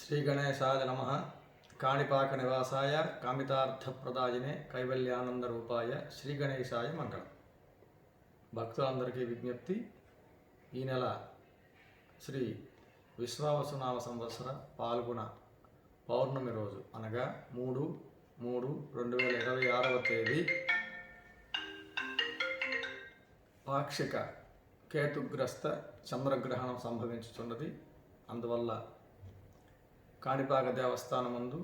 శ్రీ గణేశాయ నమః. కాణిపాక నివాసాయ కామితార్థప్రదాయినే కైవల్యానంద రూపాయ శ్రీ గణేశాయ మంగళం. భక్తులందరికీ విజ్ఞప్తి, ఈ నెల శ్రీ విశ్వావసునామ సంవత్సర పాల్గొన పౌర్ణమి రోజు అనగా 3/3/2026 తేదీ పాక్షిక కేతుగ్రస్త చంద్రగ్రహణం సంభవించుతున్నది. అందువల్ల కాణిపాక దేవస్థానం నందు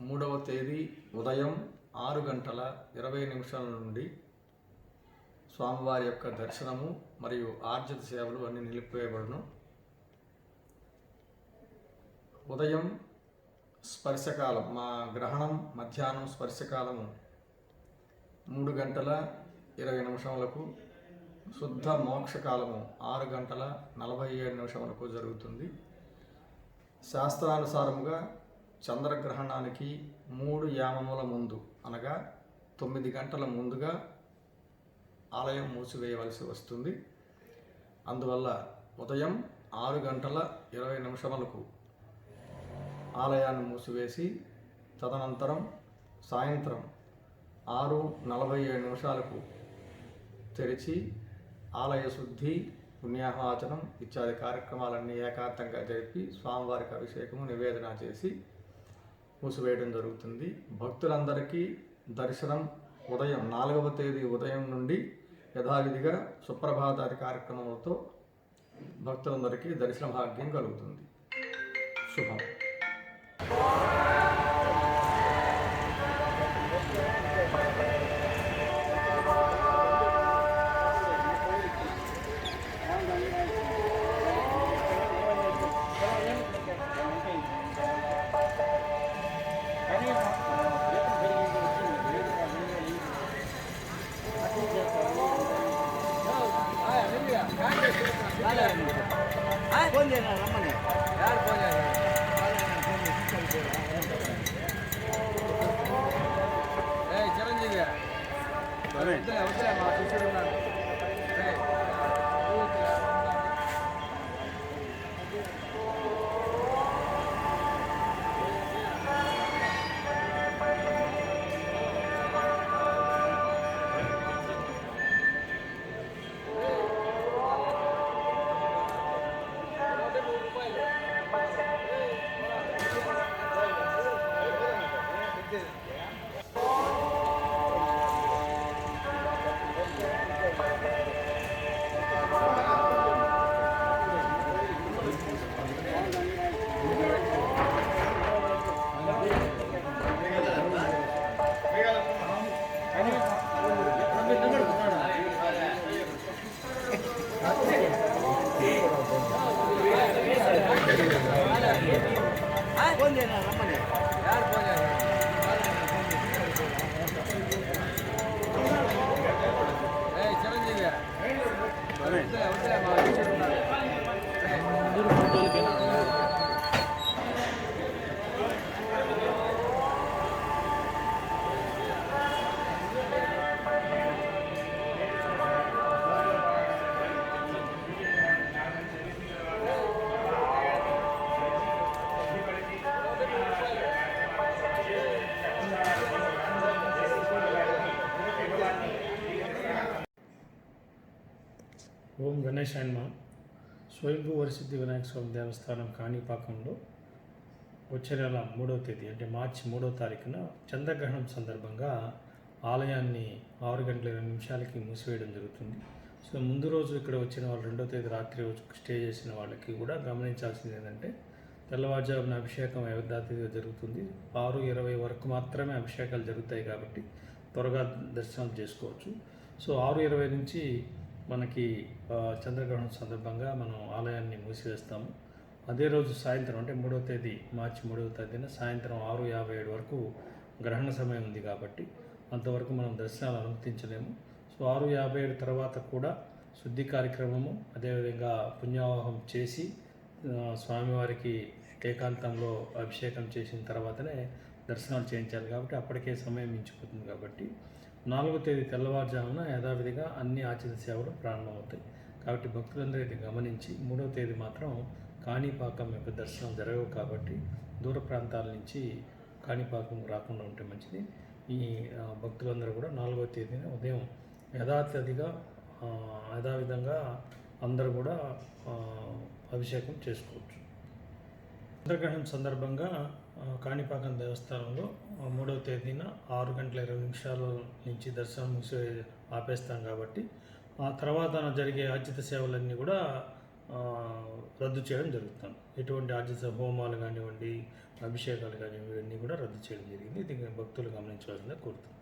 3వ తేదీ ఉదయం 6:20 నుండి స్వామివారి యొక్క దర్శనము మరియు ఆర్జిత సేవలు అన్నీ నిలిపివేయబడును. ఉదయం స్పర్శకాలం, మా గ్రహణం మధ్యాహ్నం స్పర్శకాలము 3:20 శుద్ధ మోక్షకాలము 6:47 జరుగుతుంది. శాస్త్రానుసారముగా చంద్రగ్రహణానికి 3 యామముల ముందు అనగా 9 గంటల ముందుగా ఆలయం మూసివేయవలసి వస్తుంది. అందువల్ల ఉదయం 6:20 ఆలయాన్ని మూసివేసి తదనంతరం సాయంత్రం 6:47 తెరిచి ఆలయ శుద్ధి, పుణ్యాహవాచనం ఇత్యాది కార్యక్రమాలన్నీ ఏకాంతంగా జరిపి స్వామివారికి అభిషేకము నివేదన చేసి మూసివేయడం జరుగుతుంది. భక్తులందరికీ దర్శనం ఉదయం 4వ తేదీ ఉదయం నుండి యథావిధిగా సుప్రభాతాది కార్యక్రమాలతో భక్తులందరికీ దర్శన భాగ్యం కలుగుతుంది. శుభం. ఫోన్ చేయనా రమ్మని యారు ఫోన్ చేయాలి చిరంజీవి వదిలే మా శిష్యుడు ఉన్నాడు. ఫోన్ చేయనా రమ్మని యారు ఫోన్ చేయాలి చిరంజీవి వదిలే మా శిష్యుడు ఉన్నాడు. ఓం గణేశాయ నమః. స్వయంభూ వరసిద్ధి వినాయక స్వామి దేవస్థానం కాణిపాకంలో వచ్చే నెల 3వ తేదీ అంటే మార్చి 3వ తారీఖున చంద్రగ్రహణం సందర్భంగా ఆలయాన్ని 6:20 మూసివేయడం జరుగుతుంది. సో ముందు రోజు ఇక్కడ వచ్చిన వాళ్ళు 2వ తేదీ రాత్రి రోజు స్టే చేసిన వాళ్ళకి కూడా గమనించాల్సింది ఏంటంటే తెల్లవారుజామున అభిషేకం యథాతిథిగా జరుగుతుంది. 6:20 వరకు మాత్రమే అభిషేకాలు జరుగుతాయి కాబట్టి త్వరగా దర్శనం చేసుకోవచ్చు. సో 6:20 నుంచి మనకి చంద్రగ్రహణం సందర్భంగా మనం ఆలయాన్ని మూసివేస్తాము. అదే రోజు సాయంత్రం అంటే 3వ తేదీ మార్చి 3వ తేదీన సాయంత్రం 6:57 వరకు గ్రహణ సమయం ఉంది కాబట్టి అంతవరకు మనం దర్శనాలు అనుమతించలేము. సో 6:57 తర్వాత కూడా శుద్ధి కార్యక్రమము అదేవిధంగా పుణ్యావాహం చేసి స్వామివారికి ఏకాంతంలో అభిషేకం చేసిన తర్వాతనే దర్శనాలు చేయించాలి కాబట్టి అప్పటికే సమయం మించిపోతుంది. కాబట్టి 4వ తేదీ తెల్లవారుజామున యథావిధిగా అన్ని ఆర్జిత సేవలు ప్రారంభమవుతాయి. కాబట్టి భక్తులందరూ ఇది గమనించి 3వ తేదీ మాత్రం కాణిపాకం యొక్క దర్శనం జరగవు కాబట్టి దూర ప్రాంతాల నుంచి కాణిపాకం రాకుండా ఉంటే మంచిది. ఈ భక్తులందరూ కూడా 4వ తేదీన ఉదయం యథావిధంగా అందరూ కూడా అభిషేకం చేసుకోవచ్చు. చంద్రగ్రహణం సందర్భంగా కాణిపాకం దేవస్థానంలో 3వ తేదీన 6:20 నుంచి దర్శనం ఆపేస్తాం కాబట్టి ఆ తర్వాత జరిగే ఆర్జిత సేవలన్నీ కూడా రద్దు చేయడం జరుగుతుంది. ఎటువంటి ఆర్జిత హోమాలు కానివ్వండి, అభిషేకాలు కానివ్వండి, ఇవన్నీ కూడా రద్దు చేయడం జరిగింది. ఇది భక్తులు గమనించవలసిందిగా కోరుతున్నాను.